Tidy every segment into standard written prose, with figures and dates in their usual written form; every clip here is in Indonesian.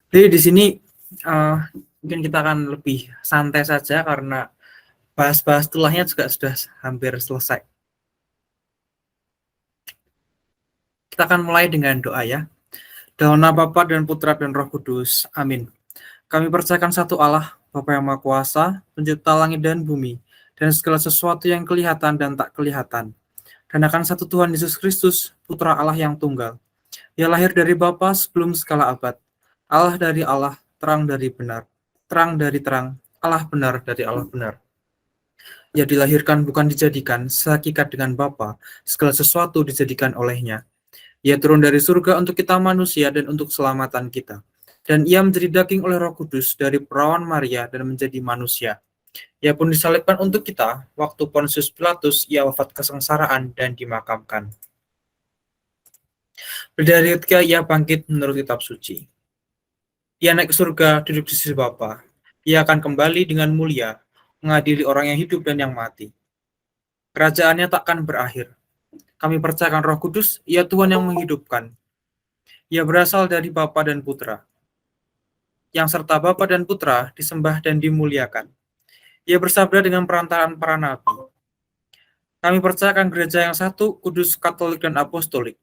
Jadi di sini mungkin kita akan lebih santai saja karena bahas-bahas tulahnya juga sudah hampir selesai. Kita akan mulai dengan doa ya. Dalam nama Bapa dan Putra dan Roh Kudus. Amin. Kami percayakan satu Allah, Bapa yang Maha Kuasa, pencipta langit dan bumi, dan segala sesuatu yang kelihatan dan tak kelihatan. Dan akan satu Tuhan Yesus Kristus, Putra Allah yang tunggal. Ia lahir dari Bapa sebelum segala abad. Allah dari Allah, terang dari benar. Terang dari terang, Allah benar dari Allah benar. Ia dilahirkan bukan dijadikan, sehakikat dengan Bapa, segala sesuatu dijadikan olehnya. Ia turun dari surga untuk kita manusia dan untuk keselamatan kita. Dan ia menjadi daging oleh Roh Kudus dari perawan Maria dan menjadi manusia. Ia pun disalibkan untuk kita, waktu Pontius Pilatus ia wafat kesengsaraan dan dimakamkan. Dari ketika ia bangkit menurut kitab suci. Ia naik ke surga, duduk di sisi Bapa. Ia akan kembali dengan mulia, mengadili orang yang hidup dan yang mati. Kerajaannya takkan berakhir. Kami percayakan Roh Kudus, ia Tuhan yang menghidupkan. Ia berasal dari Bapa dan Putra. Yang serta Bapa dan Putra disembah dan dimuliakan. Ia bersabda dengan perantaraan para nabi. Kami percayakan gereja yang satu, kudus, katolik, dan apostolik.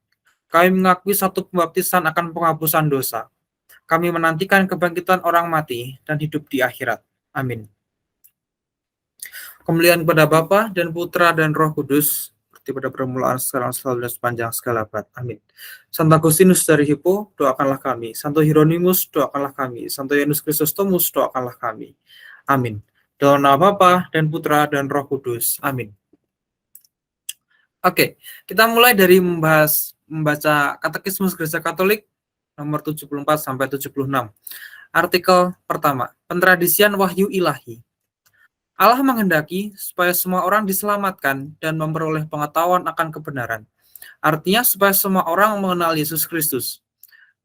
Kami mengakui satu pembaptisan akan penghapusan dosa. Kami menantikan kebangkitan orang mati dan hidup di akhirat. Amin. Kemuliaan kepada Bapa dan Putra dan Roh Kudus, seperti pada permulaan, sekarang, selalu, dan sepanjang segala abad. Amin. Santo Agustinus dari Hippo, doakanlah kami. Santo Hieronymus, doakanlah kami. Santo Yanus Chrysostomus, doakanlah kami. Amin. Dalam nama Bapa dan Putra dan Roh Kudus. Amin. Oke, kita mulai dari membaca Katekismus Gereja Katolik nomor 74 sampai 76. Artikel pertama, pentradisian wahyu ilahi. Allah menghendaki supaya semua orang diselamatkan dan memperoleh pengetahuan akan kebenaran. Artinya supaya semua orang mengenal Yesus Kristus.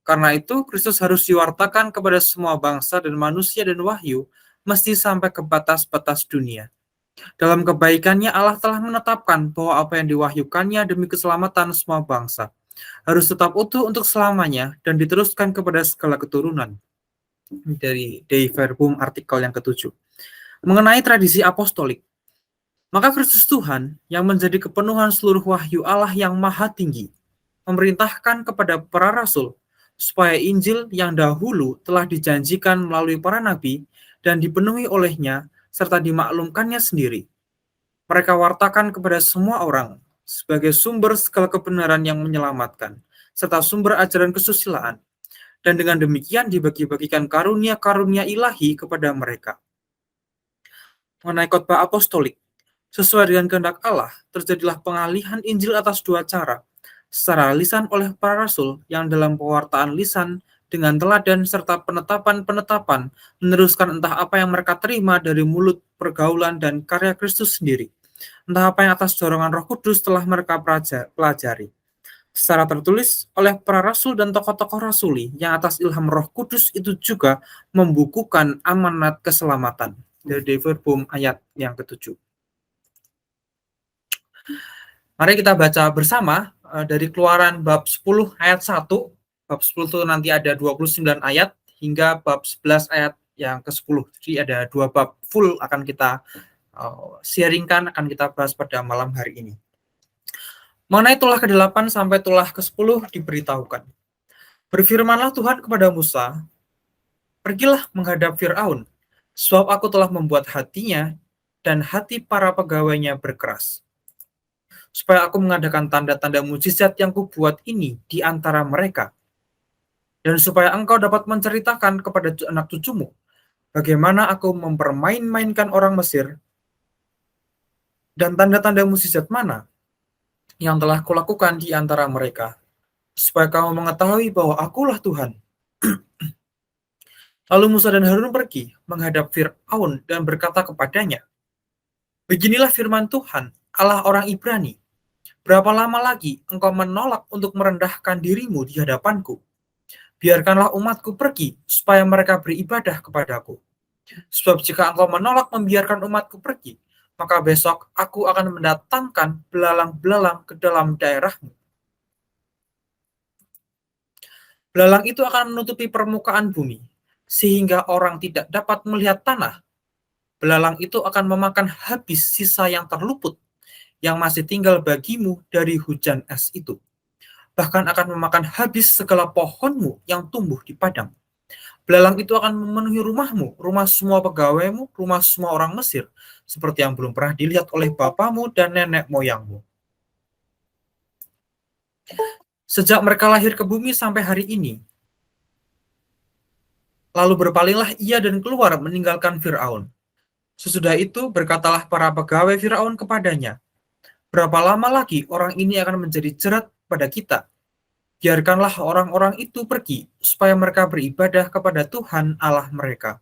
Karena itu, Kristus harus diwartakan kepada semua bangsa dan manusia, dan wahyu mesti sampai ke batas-batas dunia. Dalam kebaikannya, Allah telah menetapkan bahwa apa yang diwahyukannya demi keselamatan semua bangsa harus tetap utuh untuk selamanya dan diteruskan kepada segala keturunan. Dari Dei Verbum artikel yang ke-7. Mengenai tradisi apostolik, maka Kristus Tuhan yang menjadi kepenuhan seluruh wahyu Allah yang maha tinggi memerintahkan kepada para rasul supaya Injil yang dahulu telah dijanjikan melalui para nabi dan dipenuhi olehnya serta dimaklumkannya sendiri. Mereka wartakan kepada semua orang sebagai sumber segala kebenaran yang menyelamatkan, serta sumber ajaran kesusilaan. Dan dengan demikian dibagi-bagikan karunia-karunia ilahi kepada mereka. Mengenai khotbah apostolik, sesuai dengan kehendak Allah, terjadilah pengalihan Injil atas dua cara, secara lisan oleh para rasul yang dalam pewartaan lisan dengan teladan serta penetapan-penetapan meneruskan entah apa yang mereka terima dari mulut, pergaulan, dan karya Kristus sendiri. Entah apa yang atas dorongan Roh Kudus telah mereka pelajari. Secara tertulis oleh para rasul dan tokoh-tokoh rasuli yang atas ilham Roh Kudus itu juga membukukan amanat keselamatan. Dari Dei Verbum ayat yang ke-7. Mari kita baca bersama dari Keluaran bab 10 ayat 1. Bab 10 itu nanti ada 29 ayat hingga bab 11 ayat yang ke-10. Jadi ada 2 bab full akan kita sharingkan, akan kita bahas pada malam hari ini. Mengenai tulah ke-8 sampai tulah ke-10 diberitahukan. Berfirmanlah Tuhan kepada Musa, pergilah menghadap Fir'aun, sebab aku telah membuat hatinya dan hati para pegawainya berkeras, supaya aku mengadakan tanda-tanda mujizat yang kubuat ini di antara mereka, dan supaya engkau dapat menceritakan kepada anak cucumu bagaimana aku mempermain-mainkan orang Mesir, dan tanda-tanda mujizat mana yang telah kulakukan di antara mereka, supaya kamu mengetahui bahwa akulah Tuhan. Lalu Musa dan Harun pergi menghadap Fir'aun dan berkata kepadanya, beginilah firman Tuhan, Allah orang Ibrani, berapa lama lagi engkau menolak untuk merendahkan dirimu di hadapanku? Biarkanlah umatku pergi, supaya mereka beribadah kepadaku. Sebab jika engkau menolak membiarkan umatku pergi, maka besok aku akan mendatangkan belalang-belalang ke dalam daerahmu. Belalang itu akan menutupi permukaan bumi, sehingga orang tidak dapat melihat tanah. Belalang itu akan memakan habis sisa yang terluput, yang masih tinggal bagimu dari hujan es itu. Bahkan akan memakan habis segala pohonmu yang tumbuh di padang. Belalang itu akan memenuhi rumahmu, rumah semua pegawaimu, rumah semua orang Mesir, seperti yang belum pernah dilihat oleh bapamu dan nenek moyangmu. Sejak mereka lahir ke bumi sampai hari ini, lalu berpalinglah ia dan keluar meninggalkan Fir'aun. Sesudah itu berkatalah para pegawai Fir'aun kepadanya, berapa lama lagi orang ini akan menjadi jerat pada kita? Biarkanlah orang-orang itu pergi, supaya mereka beribadah kepada Tuhan Allah mereka.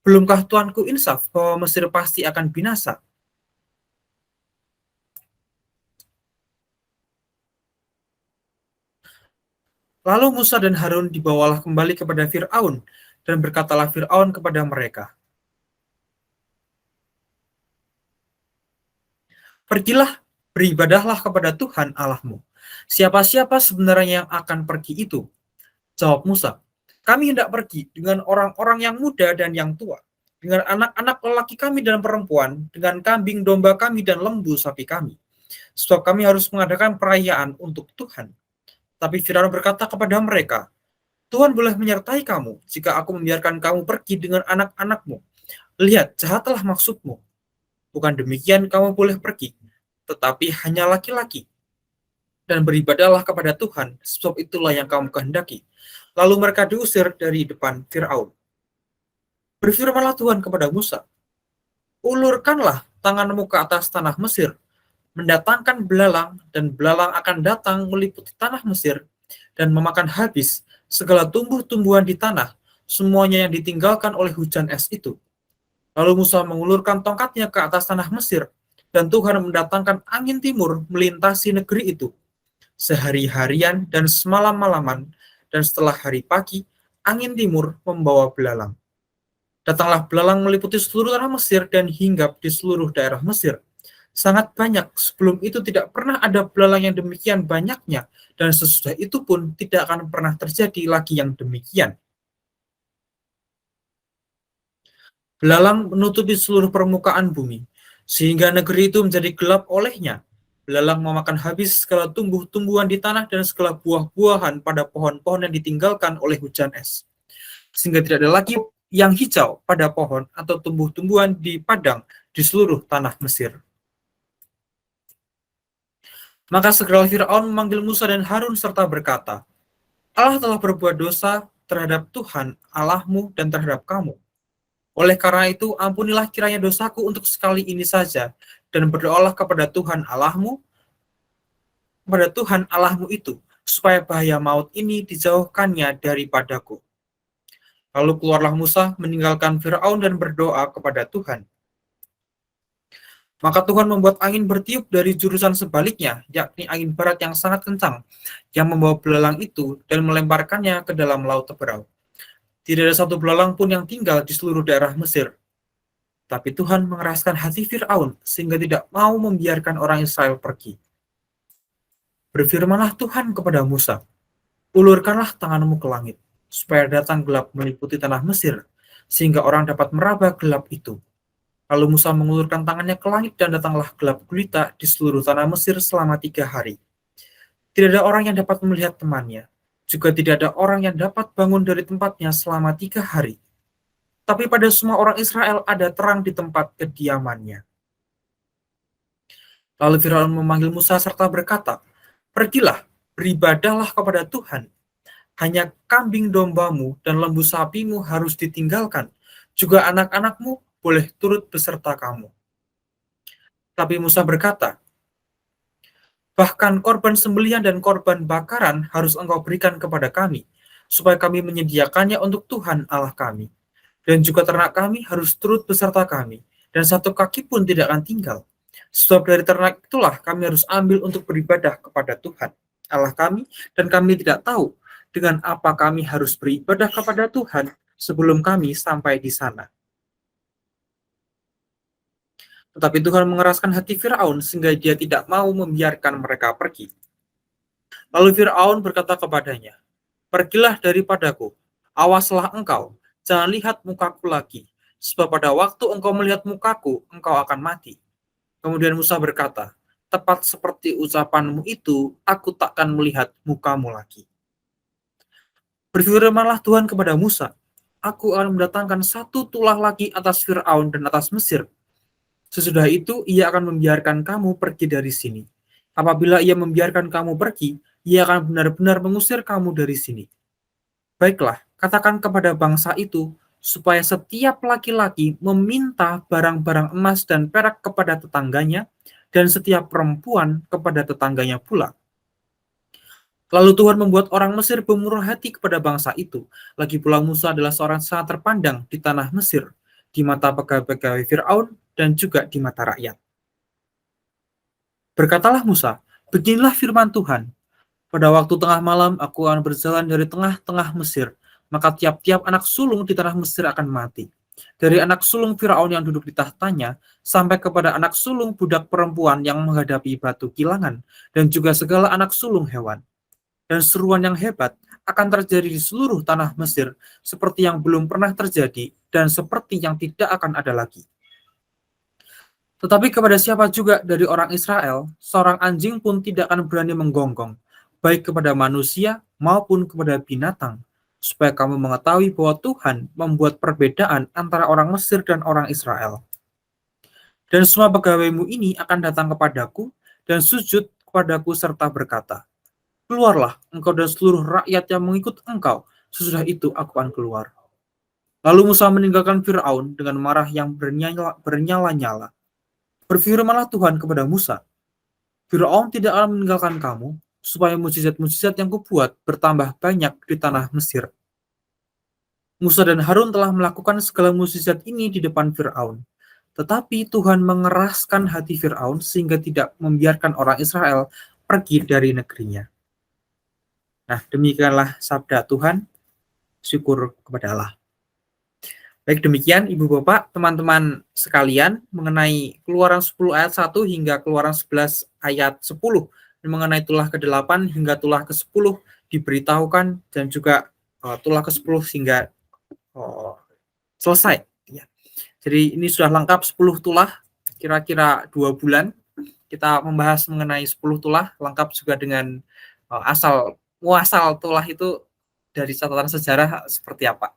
Belumkah Tuanku insaf bahwa Mesir pasti akan binasa? Lalu Musa dan Harun dibawalah kembali kepada Fir'aun, dan berkatalah Fir'aun kepada mereka, pergilah, beribadahlah kepada Tuhan Allahmu. Siapa-siapa sebenarnya yang akan pergi itu? Jawab Musa, kami hendak pergi dengan orang-orang yang muda dan yang tua, dengan anak-anak lelaki kami dan perempuan, dengan kambing domba kami dan lembu sapi kami. Sebab kami harus mengadakan perayaan untuk Tuhan. Tapi Firaun berkata kepada mereka, Tuhan boleh menyertai kamu jika aku membiarkan kamu pergi dengan anak-anakmu. Lihat, jahatlah maksudmu. Bukan demikian kamu boleh pergi, tetapi hanya laki-laki. Dan beribadahlah kepada Tuhan, sebab itulah yang kamu kehendaki. Lalu mereka diusir dari depan Firaun. Berfirmanlah Tuhan kepada Musa, ulurkanlah tanganmu ke atas tanah Mesir, mendatangkan belalang, dan belalang akan datang meliputi tanah Mesir, dan memakan habis segala tumbuh-tumbuhan di tanah, semuanya yang ditinggalkan oleh hujan es itu. Lalu Musa mengulurkan tongkatnya ke atas tanah Mesir, dan Tuhan mendatangkan angin timur melintasi negeri itu, sehari-harian dan semalam-malaman, dan setelah hari pagi, angin timur membawa belalang. Datanglah belalang meliputi seluruh tanah Mesir dan hinggap di seluruh daerah Mesir. Sangat banyak, sebelum itu tidak pernah ada belalang yang demikian banyaknya, dan sesudah itu pun tidak akan pernah terjadi lagi yang demikian. Belalang menutupi seluruh permukaan bumi, sehingga negeri itu menjadi gelap olehnya. Belalang memakan habis segala tumbuh-tumbuhan di tanah dan segala buah-buahan pada pohon-pohon yang ditinggalkan oleh hujan es. Sehingga tidak ada lagi yang hijau pada pohon atau tumbuh-tumbuhan di padang di seluruh tanah Mesir. Maka segera Fir'aun memanggil Musa dan Harun serta berkata, Allah telah berbuat dosa terhadap Tuhan Allahmu dan terhadap kamu. Oleh karena itu, ampunilah kiranya dosaku untuk sekali ini saja, dan berdoalah kepada Tuhan Allahmu itu, supaya bahaya maut ini dijauhkannya daripadaku. Lalu keluarlah Musa meninggalkan Fir'aun dan berdoa kepada Tuhan. Maka Tuhan membuat angin bertiup dari jurusan sebaliknya, yakni angin barat yang sangat kencang, yang membawa belalang itu dan melemparkannya ke dalam laut Teberau. Tidak ada satu belalang pun yang tinggal di seluruh daerah Mesir. Tapi Tuhan mengeraskan hati Fir'aun sehingga tidak mau membiarkan orang Israel pergi. Berfirmanlah Tuhan kepada Musa, ulurkanlah tanganmu ke langit, supaya datang gelap meliputi tanah Mesir, sehingga orang dapat meraba gelap itu. Lalu Musa mengulurkan tangannya ke langit dan datanglah gelap gulita di seluruh tanah Mesir selama 3 hari. Tidak ada orang yang dapat melihat temannya. Juga tidak ada orang yang dapat bangun dari tempatnya selama 3 hari. Tapi pada semua orang Israel ada terang di tempat kediamannya. Lalu Firaun memanggil Musa serta berkata, pergilah, beribadahlah kepada Tuhan. Hanya kambing dombamu dan lembu sapimu harus ditinggalkan. Juga anak-anakmu boleh turut beserta kamu. Tapi Musa berkata, bahkan korban sembelihan dan korban bakaran harus engkau berikan kepada kami, supaya kami menyediakannya untuk Tuhan Allah kami. Dan juga ternak kami harus turut beserta kami, dan satu kaki pun tidak akan tinggal. Sebab dari ternak itulah kami harus ambil untuk beribadah kepada Tuhan Allah kami, dan kami tidak tahu dengan apa kami harus beribadah kepada Tuhan sebelum kami sampai di sana. Tetapi Tuhan mengeraskan hati Fir'aun sehingga dia tidak mau membiarkan mereka pergi. Lalu Fir'aun berkata kepadanya, pergilah daripadaku, Awaslah engkau, jangan lihat mukaku lagi, sebab pada waktu engkau melihat mukaku, engkau akan mati. Kemudian Musa berkata, tepat seperti ucapanmu itu, aku takkan melihat mukamu lagi. Berfirmanlah Tuhan kepada Musa, aku akan mendatangkan satu tulah lagi atas Fir'aun dan atas Mesir. Sesudah itu, ia akan membiarkan kamu pergi dari sini. Apabila ia membiarkan kamu pergi, ia akan benar-benar mengusir kamu dari sini. Baiklah, katakan kepada bangsa itu, supaya setiap laki-laki meminta barang-barang emas dan perak kepada tetangganya, dan setiap perempuan kepada tetangganya pula. Lalu Tuhan membuat orang Mesir bermurah hati kepada bangsa itu. Lagi pula Musa adalah seorang sangat terpandang di tanah Mesir, di mata pegawai-pegawai Fir'aun, dan juga di mata rakyat. Berkatalah Musa, beginilah firman Tuhan, pada waktu tengah malam aku akan berjalan dari tengah-tengah Mesir, maka tiap-tiap anak sulung di tanah Mesir akan mati. Dari anak sulung Firaun yang duduk di tahtanya, sampai kepada anak sulung budak perempuan yang menghadapi batu kilangan, dan juga segala anak sulung hewan. Dan seruan yang hebat akan terjadi di seluruh tanah Mesir, seperti yang belum pernah terjadi, dan seperti yang tidak akan ada lagi. Tetapi kepada siapa juga dari orang Israel, seorang anjing pun tidak akan berani menggonggong, baik kepada manusia maupun kepada binatang, supaya kamu mengetahui bahwa Tuhan membuat perbedaan antara orang Mesir dan orang Israel. Dan semua pegawaimu ini akan datang kepadaku dan sujud kepadaku serta berkata, keluarlah engkau dan seluruh rakyat yang mengikut engkau, sesudah itu aku akan keluar. Lalu Musa meninggalkan Fir'aun dengan marah yang bernyala-nyala. Berfirmanlah Tuhan kepada Musa, Fir'aun tidak akan meninggalkan kamu, supaya mujizat-mujizat yang kubuat bertambah banyak di tanah Mesir. Musa dan Harun telah melakukan segala mujizat ini di depan Fir'aun. Tetapi Tuhan mengeraskan hati Fir'aun sehingga tidak membiarkan orang Israel pergi dari negerinya. Nah, demikianlah sabda Tuhan, syukur kepada Allah. Baik, demikian Ibu Bapak, teman-teman sekalian mengenai Keluaran 10 ayat 1 hingga Keluaran 11 ayat 10. Mengenai tulah ke-8 hingga tulah ke-10 diberitahukan dan juga tulah ke-10 hingga selesai. Ya. Jadi ini sudah lengkap 10 tulah, kira-kira 2 bulan. Kita membahas mengenai 10 tulah, lengkap juga dengan muasal tulah itu dari catatan sejarah seperti apa.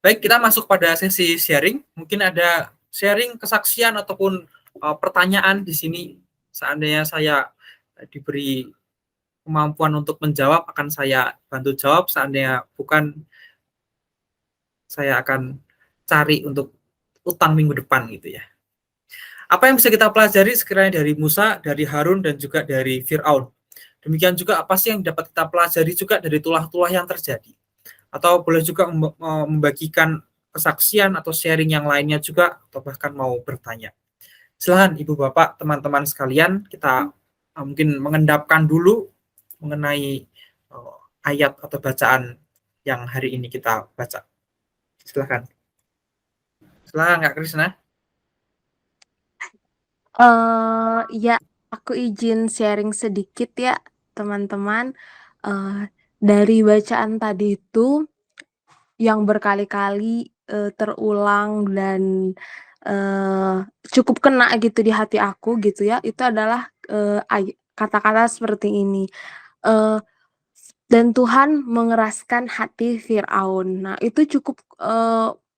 Baik, kita masuk pada sesi sharing. Mungkin ada sharing kesaksian ataupun pertanyaan di sini. Seandainya saya diberi kemampuan untuk menjawab, akan saya bantu jawab. Seandainya bukan, saya akan cari untuk utang minggu depan gitu ya. Apa yang bisa kita pelajari sekiranya dari Musa, dari Harun, dan juga dari Fir'aun? Demikian juga apa sih yang dapat kita pelajari juga dari tulah-tulah yang terjadi? Atau boleh juga membagikan kesaksian atau sharing yang lainnya juga, atau bahkan mau bertanya. Silakan Ibu Bapak, teman-teman sekalian, kita mungkin mengendapkan dulu mengenai ayat atau bacaan yang hari ini kita baca. Silakan. Silakan Kak Krisna. Ya, aku izin sharing sedikit ya, teman-teman. Dari bacaan tadi itu yang berkali-kali terulang dan cukup kena gitu di hati aku gitu ya, itu adalah kata-kata seperti ini. Dan Tuhan mengeraskan hati Fir'aun. Nah, itu cukup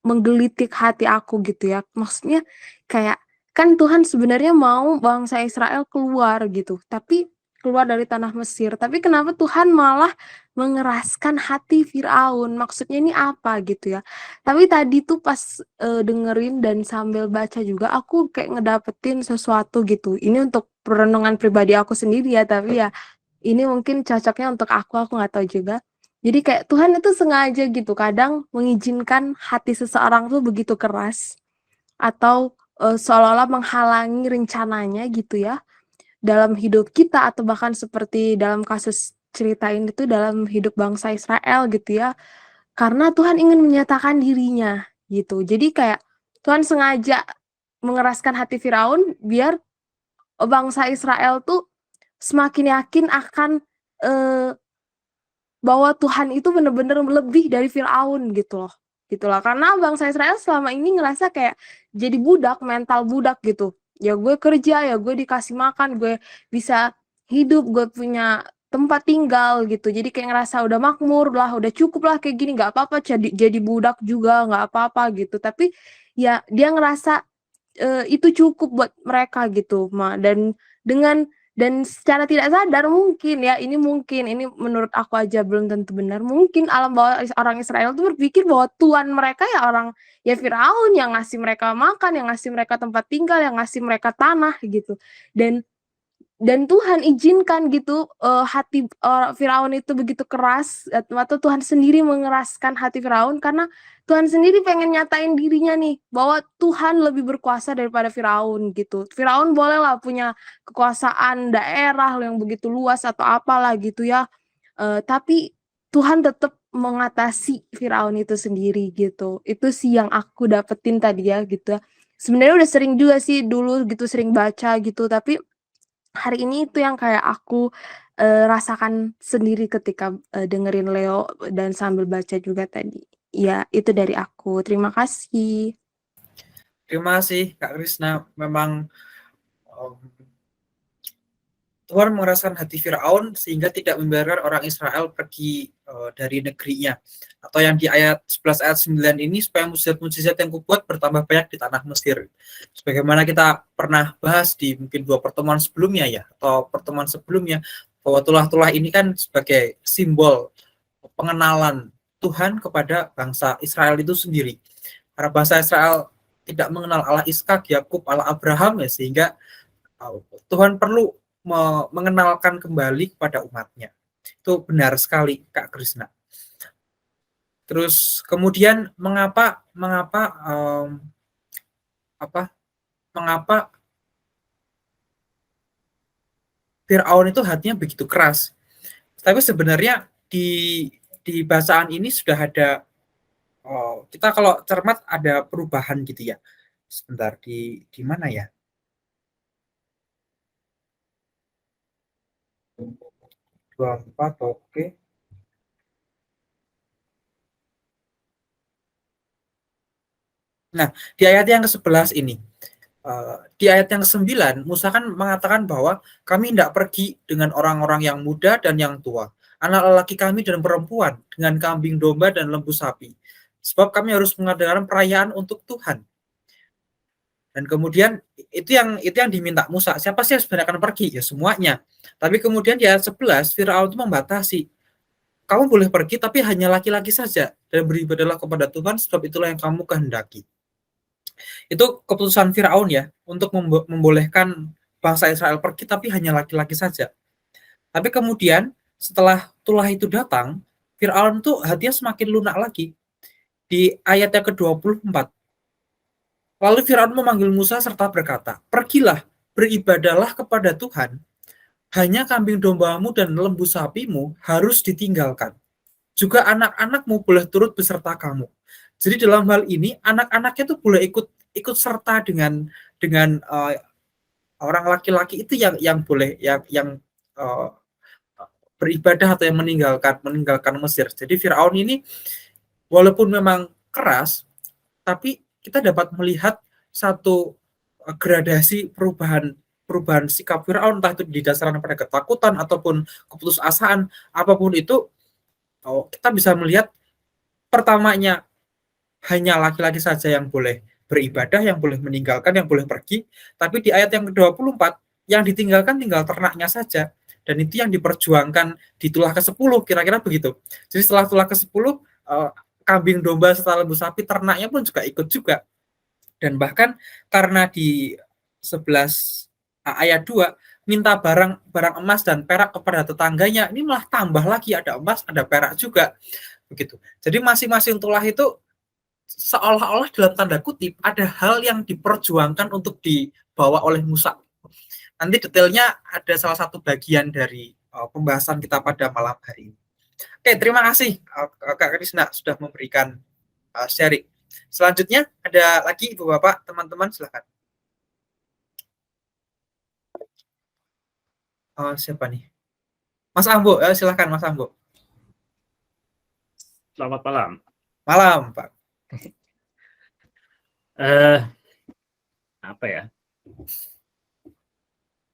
menggelitik hati aku gitu ya. Maksudnya kayak kan Tuhan sebenarnya mau bangsa Israel keluar gitu, tapi keluar dari tanah Mesir. Tapi kenapa Tuhan malah mengeraskan hati Firaun? Maksudnya ini apa gitu ya? Tapi tadi tuh pas dengerin dan sambil baca juga aku kayak ngedapetin sesuatu gitu. Ini untuk perenungan pribadi aku sendiri ya, tapi ya ini mungkin cocoknya untuk aku nggak tahu juga. Jadi kayak Tuhan itu sengaja gitu kadang mengizinkan hati seseorang tuh begitu keras atau seolah-olah menghalangi rencananya gitu ya dalam hidup kita atau bahkan seperti dalam kasus cerita ini tuh dalam hidup bangsa Israel gitu ya. Karena Tuhan ingin menyatakan dirinya gitu. Jadi kayak Tuhan sengaja mengeraskan hati Firaun biar bangsa Israel tuh semakin yakin akan bahwa Tuhan itu bener-bener lebih dari Firaun gitu loh. Gitulah. Karena bangsa Israel selama ini ngerasa kayak jadi budak, mental budak gitu. Ya gue kerja, ya gue dikasih makan, gue bisa hidup, gue punya tempat tinggal gitu. Jadi kayak ngerasa udah makmur lah, udah cukup lah kayak gini, nggak apa-apa jadi budak juga nggak apa-apa gitu. Tapi ya dia ngerasa itu cukup buat mereka gitu, dengan dan secara tidak sadar mungkin ya, ini menurut aku aja belum tentu benar, mungkin alam bawah orang Israel tuh berpikir bahwa Tuhan mereka ya ya Firaun yang ngasih mereka makan, yang ngasih mereka tempat tinggal, yang ngasih mereka tanah gitu. Dan Tuhan izinkan gitu, hati, Firaun itu begitu keras, atau Tuhan sendiri mengeraskan hati Firaun karena Tuhan sendiri pengen nyatain dirinya nih, bahwa Tuhan lebih berkuasa daripada Firaun gitu. Firaun bolehlah punya kekuasaan daerah yang begitu luas atau apalah gitu ya, tapi Tuhan tetap mengatasi Firaun itu sendiri gitu. Itu sih yang aku dapetin tadi ya gitu ya. Sebenarnya udah sering juga sih dulu gitu, sering baca gitu, tapi hari ini itu yang kayak aku, rasakan sendiri ketika, dengerin Leo dan sambil baca juga tadi. Ya itu dari aku. Terima kasih. Terima kasih Kak Krisna. Memang um, Tuhan mengeraskan hati Firaun sehingga tidak membiarkan orang Israel pergi dari negerinya. Atau yang di ayat 11 ayat 9 ini supaya mujizat-mujizat yang kubuat bertambah banyak di tanah Mesir. Sebagaimana kita pernah bahas di mungkin 2 pertemuan sebelumnya ya, atau pertemuan sebelumnya, bahwa tulah-tulah ini kan sebagai simbol pengenalan Tuhan kepada bangsa Israel itu sendiri. Karena bangsa Israel tidak mengenal Allah Ishak, Yakub, Allah Abraham ya, sehingga Tuhan perlu mengenalkan kembali kepada umatnya. Itu benar sekali Kak Krisna. Terus kemudian mengapa mengapa apa mengapa Firaun itu hatinya begitu keras? Tapi sebenarnya di bacaan ini sudah ada kita kalau cermat ada perubahan gitu ya. Sebentar di mana ya? 24 oke. Nah, di ayat yang ke-11 ini, di ayat yang ke-9, Musa kan mengatakan bahwa kami tidak pergi dengan orang-orang yang muda dan yang tua, anak lelaki kami dan perempuan, dengan kambing domba dan lembu sapi. Sebab kami harus mengadakan perayaan untuk Tuhan. Dan kemudian itu yang diminta Musa. Siapa sih yang sebenarnya akan pergi? Ya semuanya. Tapi kemudian di ayat 11, Firaun itu membatasi. Kamu boleh pergi tapi hanya laki-laki saja dan beribadahlah kepada Tuhan sebab itulah yang kamu kehendaki. Itu keputusan Firaun ya untuk membolehkan bangsa Israel pergi tapi hanya laki-laki saja. Tapi kemudian setelah tulah itu datang, Firaun tuh hatinya semakin lunak lagi. Di ayat yang ke-24, lalu Firaun memanggil Musa serta berkata, "Pergilah, beribadahlah kepada Tuhan. Hanya kambing dombamu dan lembu sapimu harus ditinggalkan. Juga anak-anakmu boleh turut beserta kamu." Jadi dalam hal ini anak-anaknya tuh boleh ikut serta dengan orang laki-laki itu yang boleh yang uh, beribadah atau yang meninggalkan Mesir. Jadi Firaun ini walaupun memang keras, tapi kita dapat melihat satu gradasi perubahan perubahan sikap Firaun, entah itu didasarkan pada ketakutan ataupun keputusasaan, apapun itu, kita bisa melihat pertamanya hanya laki-laki saja yang boleh beribadah, yang boleh meninggalkan, yang boleh pergi. Tapi di ayat yang ke-24, yang ditinggalkan tinggal ternaknya saja. Dan itu yang diperjuangkan di tulah ke-10, kira-kira begitu. Jadi setelah tulah ke-10, kambing domba serta lembu sapi, ternaknya pun juga ikut juga. Dan bahkan karena di 11 ayat 2, minta barang emas dan perak kepada tetangganya, ini malah tambah lagi, ada emas, ada perak juga. Begitu. Jadi masing-masing tulah itu seolah-olah dalam tanda kutip ada hal yang diperjuangkan untuk dibawa oleh Musa. Nanti detailnya ada salah satu bagian dari pembahasan kita pada malam hari ini. Oke, terima kasih Kak Krisna sudah memberikan sharing. Selanjutnya ada lagi Ibu Bapak, teman-teman silakan. Siapa nih? Mas Ambo, silakan Mas Ambo. Selamat malam. Malam, Pak. Apa ya?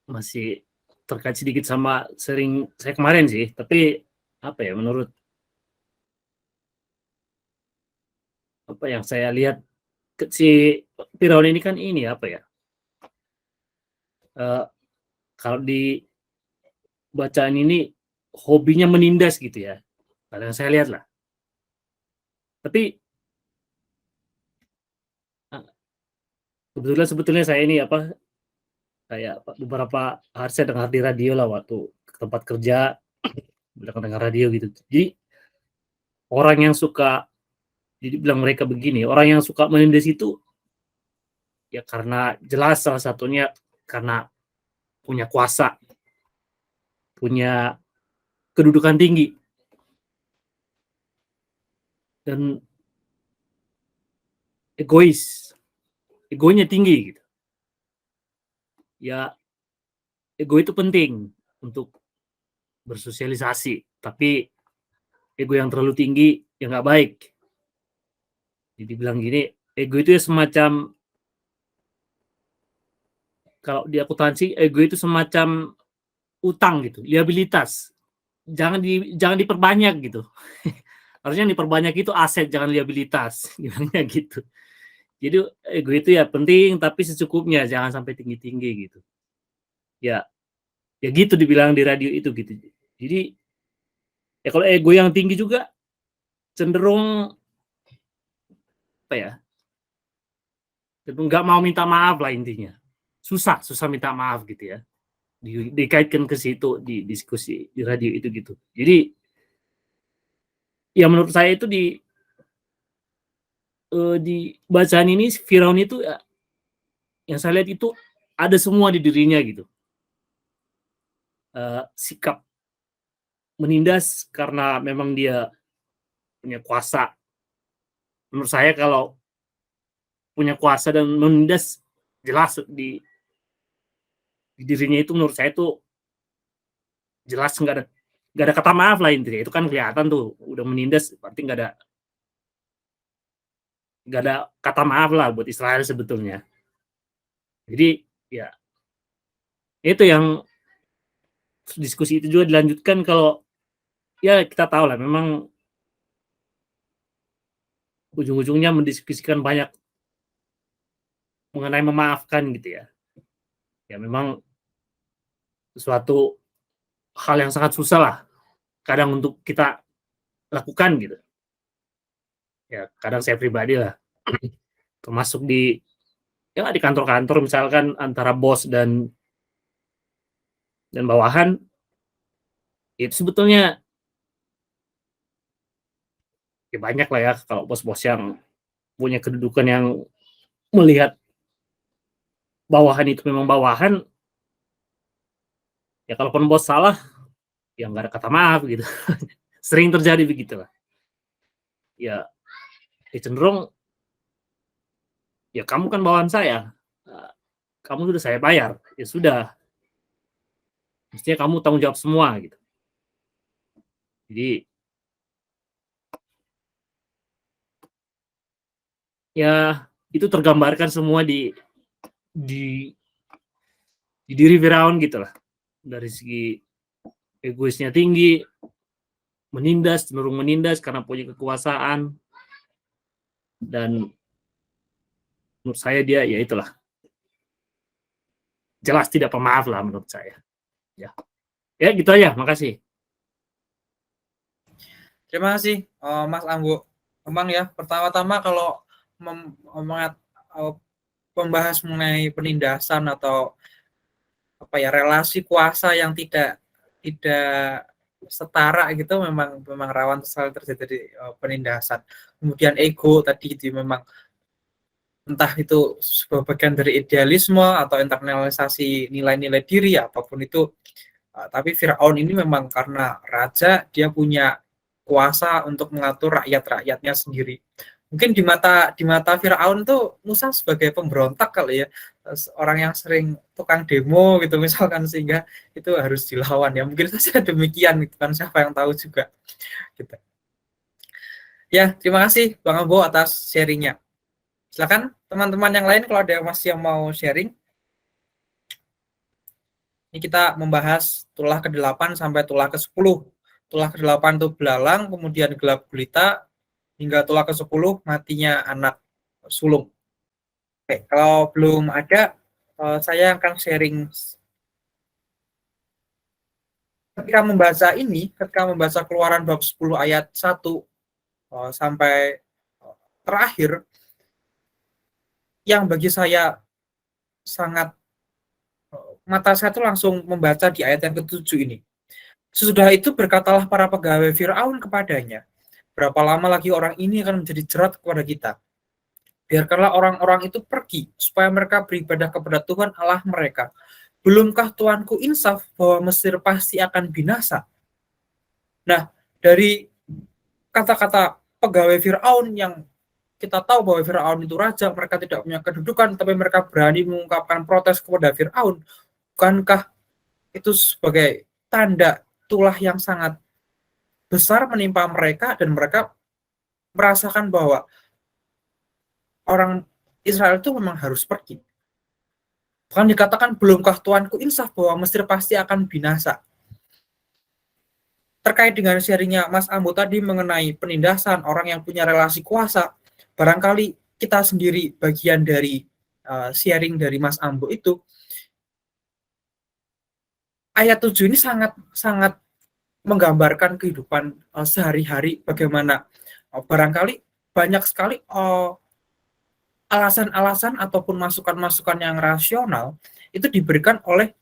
Masih terkait sedikit sama sering saya kemarin sih, tapi apa ya, menurut apa yang saya lihat si Firaun ini kan ini apa ya? Kalau di bacaan ini hobinya menindas gitu ya. Kalau yang saya lihat lah. Tapi sebetulnya saya ini apa, kayak beberapa hari saya dengar di radio lah waktu ke tempat kerja, dengar radio gitu. Jadi orang yang suka, jadi bilang mereka begini, orang yang suka menindas itu ya karena jelas salah satunya karena punya kuasa, punya kedudukan tinggi, dan egonya tinggi gitu. Ya ego itu penting untuk bersosialisasi, tapi ego yang terlalu tinggi ya nggak baik. Jadi bilang gini, ego itu ya semacam, kalau di akuntansi ego itu semacam utang gitu, liabilitas. Jangan diperbanyak gitu. Harusnya yang diperbanyak itu aset, jangan liabilitas. Gimana gitu. Jadi ego itu ya penting, tapi secukupnya, jangan sampai tinggi-tinggi gitu. Ya gitu dibilang di radio itu gitu. Jadi ya kalau ego yang tinggi juga cenderung apa ya, nggak mau minta maaf lah intinya. Susah minta maaf gitu ya. Dikaitkan ke situ di diskusi di radio itu gitu. Jadi ya menurut saya itu di bacaan ini Firaun itu ya, yang saya lihat itu ada semua di dirinya gitu. Sikap menindas karena memang dia punya kuasa. Menurut saya kalau punya kuasa dan menindas, jelas di dirinya itu, menurut saya itu jelas nggak ada kata maaf lah intinya. Itu kan kelihatan tuh udah menindas, berarti nggak ada kata maaf lah buat Israel sebetulnya. Jadi ya itu yang diskusi itu juga dilanjutkan, kalau ya kita tahu lah memang ujung-ujungnya mendiskusikan banyak mengenai memaafkan gitu ya. Ya memang suatu hal yang sangat susah lah kadang untuk kita lakukan gitu. Ya kadang saya pribadi lah, termasuk di kantor-kantor misalkan antara bos dan bawahan, itu sebetulnya ya banyak lah ya kalau bos-bos yang punya kedudukan yang melihat bawahan itu memang bawahan, ya kalaupun bos salah ya nggak ada kata maaf gitu. Sering terjadi begitulah. Ya cenderung ya kamu kan bawahan saya, kamu sudah saya bayar, ya sudah, mestinya kamu tanggung jawab semua gitu. Jadi ya itu tergambarkan semua di diri Firaun gitu lah, dari segi egoisnya tinggi, cenderung menindas karena punya kekuasaan, dan menurut saya dia ya itulah, jelas tidak pemaaf lah menurut saya. Ya gitu aja, makasih. Terima kasih, Mas Anggo. Memang ya, pertama-tama kalau membahas mengenai penindasan atau apa ya, relasi kuasa yang tidak setara gitu, memang rawan sekali terjadi penindasan. Kemudian ego tadi itu memang entah itu sebuah bagian dari idealisme atau internalisasi nilai-nilai diri, apapun itu. Tapi Firaun ini memang karena raja, dia punya kuasa untuk mengatur rakyat-rakyatnya sendiri. Mungkin di mata Firaun tuh Musa sebagai pemberontak kali ya, orang yang sering tukang demo gitu misalkan, sehingga itu harus dilawan ya. Mungkin saja demikian gitu kan, siapa yang tahu juga gitu. Ya, terima kasih Bang Ambo atas sharingnya. Silakan teman-teman yang lain kalau ada masih yang mau sharing. Ini kita membahas tulah ke-8 sampai tulah ke-10. Tulah ke-8 itu belalang, kemudian gelap gulita, hingga tulah ke-10 matinya anak sulung. Oke, kalau belum ada, saya akan sharing. Ketika membaca Keluaran bab 10 ayat 1 sampai terakhir, yang bagi saya sangat, mata saya itu langsung membaca di ayat yang ke-7 ini. Sesudah itu berkatalah para pegawai Firaun kepadanya, berapa lama lagi orang ini akan menjadi jerat kepada kita? Biarkanlah orang-orang itu pergi, supaya mereka beribadah kepada Tuhan Allah mereka. Belumkah Tuanku insaf bahwa Mesir pasti akan binasa? Nah, dari kata-kata pegawai Firaun yang kita tahu bahwa Firaun itu raja, mereka tidak punya kedudukan, tapi mereka berani mengungkapkan protes kepada Firaun. Bukankah itu sebagai tanda tulah yang sangat besar menimpa mereka, dan mereka merasakan bahwa orang Israel itu memang harus pergi. Bahkan dikatakan, belumkah Tuanku insaf bahwa Mesir pasti akan binasa. Terkait dengan sharingnya Mas Ambo tadi mengenai penindasan orang yang punya relasi kuasa, barangkali kita sendiri bagian dari sharing dari Mas Ambo itu. Ayat 7 ini sangat menggambarkan kehidupan sehari-hari, bagaimana barangkali banyak sekali alasan-alasan ataupun masukan-masukan yang rasional itu diberikan oleh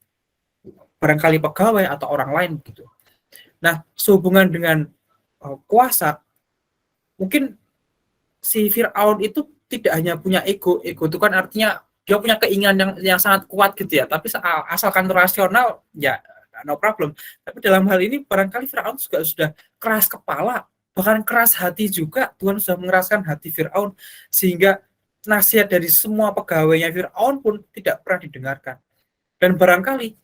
barangkali pegawai atau orang lain gitu. Nah, sehubungan dengan kuasa, mungkin si Firaun itu tidak hanya punya ego itu kan artinya dia punya keinginan yang sangat kuat gitu ya, tapi asalkan rasional ya no problem. Tapi dalam hal ini barangkali Firaun juga sudah keras kepala, bahkan keras hati juga. Tuhan sudah mengeraskan hati Firaun sehingga nasihat dari semua pegawainya Firaun pun tidak pernah didengarkan. Dan barangkali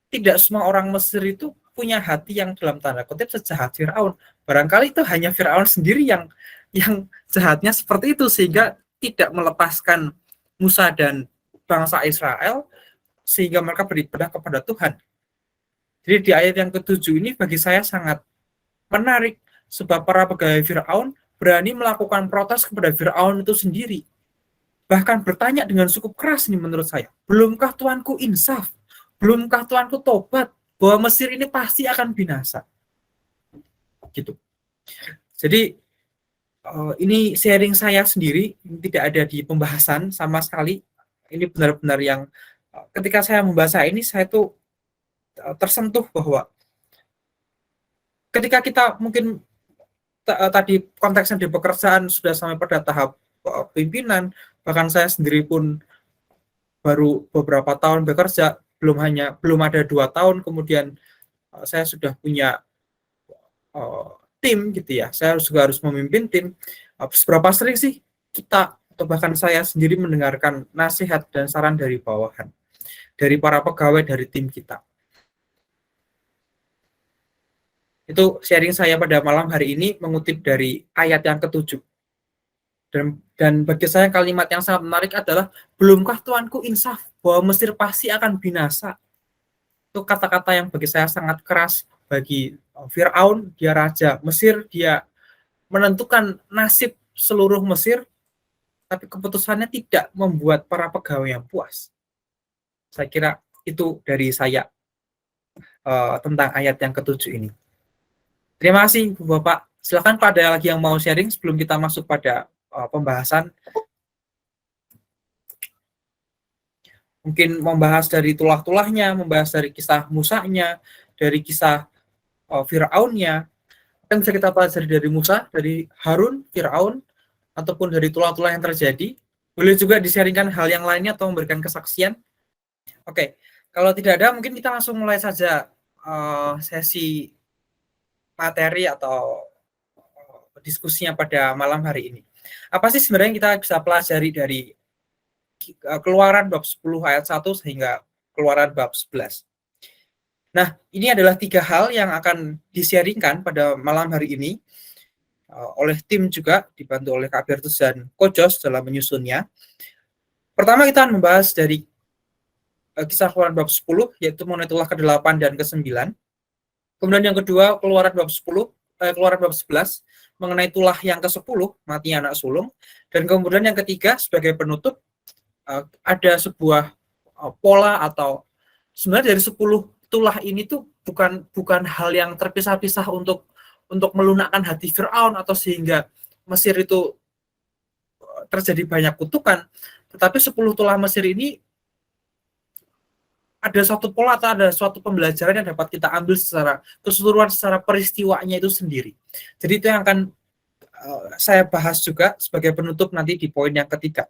tidak semua orang Mesir itu punya hati yang dalam tanda kutip sejahat Firaun. Barangkali itu hanya Firaun sendiri yang jahatnya seperti itu, sehingga tidak melepaskan Musa dan bangsa Israel sehingga mereka beribadah kepada Tuhan. Jadi di ayat yang ke-7 ini bagi saya sangat menarik, sebab para pegawai Firaun berani melakukan protes kepada Firaun itu sendiri. Bahkan bertanya dengan cukup keras nih menurut saya, belumkah Tuanku insaf? Belumkah Tuanku tobat bahwa Mesir ini pasti akan binasa? Gitu. Jadi ini sharing saya sendiri, tidak ada di pembahasan sama sekali. Ini benar-benar yang ketika saya membaca ini, saya tuh tersentuh bahwa ketika kita mungkin tadi konteksnya di pekerjaan sudah sampai pada tahap pimpinan, bahkan saya sendiri pun baru beberapa tahun bekerja, belum ada 2 tahun, kemudian saya sudah punya tim gitu ya, saya juga harus memimpin tim. Seberapa sering sih kita atau bahkan saya sendiri mendengarkan nasihat dan saran dari bawahan, dari para pegawai, dari tim kita? Itu sharing saya pada malam hari ini mengutip dari ayat yang ke-7. Dan bagi saya kalimat yang sangat menarik adalah, belumkah Tuanku insaf bahwa Mesir pasti akan binasa? Itu kata-kata yang bagi saya sangat keras. Bagi Firaun, dia raja Mesir, dia menentukan nasib seluruh Mesir, tapi keputusannya tidak membuat para pegawai yang puas. Saya kira itu dari saya tentang ayat yang ke-7 ini. Terima kasih Bu Bapak. Silakan Pak, ada lagi yang mau sharing sebelum kita masuk pada pembahasan. Mungkin membahas dari tulah-tulahnya, membahas dari kisah Musanya, dari kisah Firaunnya. Kan bisa kita pelajari dari Musa, dari Harun, Firaun, ataupun dari tulah-tulah yang terjadi. Boleh juga di-sharingkan hal yang lainnya atau memberikan kesaksian. Oke, kalau tidak ada, mungkin kita langsung mulai saja sesi materi atau diskusinya pada malam hari ini. Apa sih sebenarnya kita bisa pelajari dari Keluaran bab 10 ayat 1 sehingga Keluaran bab 11? Nah, ini adalah 3 hal yang akan di-sharingkan pada malam hari ini. oleh tim juga, dibantu oleh Kak Bertus dan Coach Jos dalam menyusunnya. Pertama kita akan membahas dari Kisah Keluaran bab 10, yaitu mengenai tulah ke-8 dan ke-9. Kemudian yang kedua, Keluaran bab 11, mengenai tulah yang ke-10, matinya anak sulung. Dan kemudian yang ketiga, sebagai penutup, ada sebuah pola atau sebenarnya dari 10 tulah ini tuh bukan hal yang terpisah-pisah untuk melunakkan hati Firaun atau sehingga Mesir itu terjadi banyak kutukan, tetapi 10 tulah Mesir ini ada suatu pola atau ada suatu pembelajaran yang dapat kita ambil secara keseluruhan, secara peristiwanya itu sendiri. Jadi itu yang akan saya bahas juga sebagai penutup nanti di poin yang ketiga.